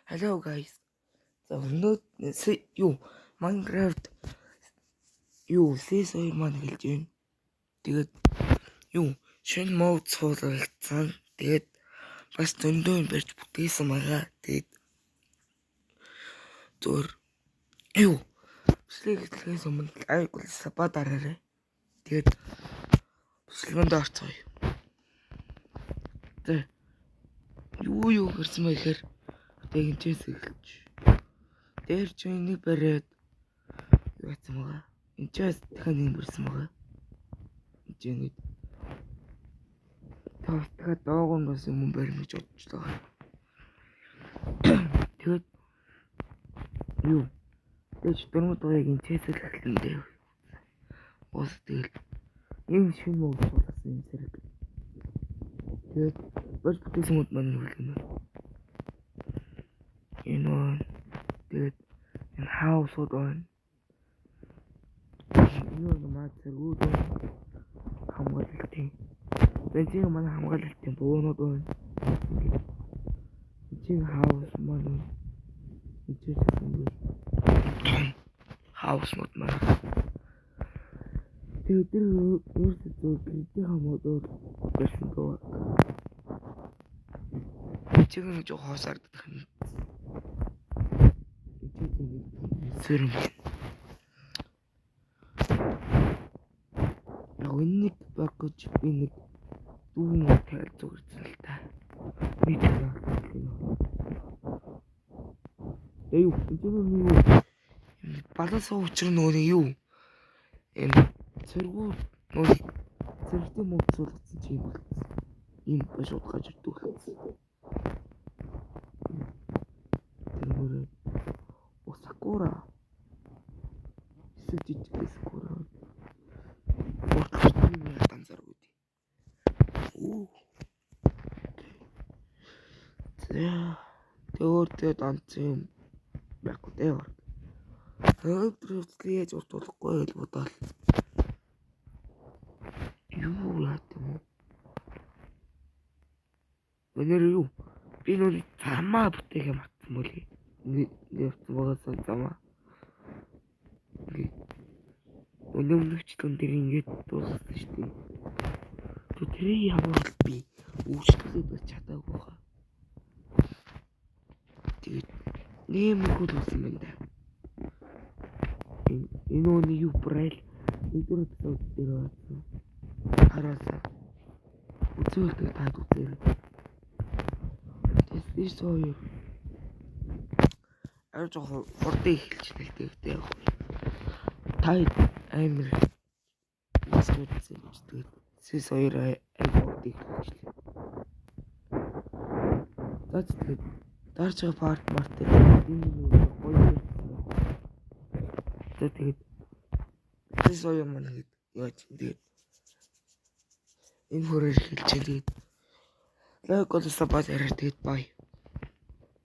Hello guys. За өнөөдөр Minecraft CS2 маань хэлж байна. Тэгээд шинэ мод суулгацсан. Тэгээд бас дөндөө барьж бүтээсэн байгаа. Тэгээд зур бичлэгээс өмнө айгуул саба дараарай. Тэгээд бичлэгэнд орцгоё. За юу гэрсэн бэ гэхээр тэгэнчээс эхэлж. Дээр ч нэг бариад яатсан байгаа. Энчээс дахиад нэг барьсан байгаа. Энд нэг тавтага доогоноос юм барьна гэж бодож байгаа. Тэгээд Тэч дөрмөдгийг энчээс эхэлсэн дээ. Ус тэгэл юм шинэ мод болсон юм зэрэг. Тэгээд болж бүтээсэн мод маань үлгэнэ. Тэгээд энэ хаусууд байна. Энэ маа зэргүүд хамгаалалтын. Бензин маань хамгаалалтын буунууд байна. Эцэг хаус маань эцэг хаус мод маань. Тэгээд өөрсдөө гэрдийн хамгаалалт байсан доо. Эцэг нь жоо хоосарддаг юм. Сэрм. Нэг багч би нэг дүүн тайл зүгэрсэн л та. Би тэр. Балаас учир нөгөө энэ цэргүү цэрэгтэй мод суулгацсан чи юм башууд гаж ирдэг болсон. Тэр Сакура жижиг Сакура танзар үүдий. Тэгээд анцэн байхгүй дээ. Өдрөслийж уртуулахгүй л бодоол. Яат юм. Өнөр би нүр замаа бүтээх юм атсан мөлий. Нэг цагаас замаа. Өнөөмөгчлөн дээр ингэж дууссан шүү дээ. Тэр ямар би үүсгэлээ бач чадаагүй хаа. Тэгээд нэмэггүй болсон юм даа. Энэ үний брал өдөр төвд дээр байна. Хараасаа. Үзүүлдэг таад үзээр. Тэс сое. Жоо хурдан эхэлж нэлтэй яг. Тай амир. Эсвэл тэгээд сэс хоёр айгууд эхэлж. Тэгээд дарж байгаа парт энэ гоё. Тэгээд сэс хоёр маань яаж тэгээд энэ хүрээ эхэлж тэгээд лайк олсон баалаар тэгээд бай.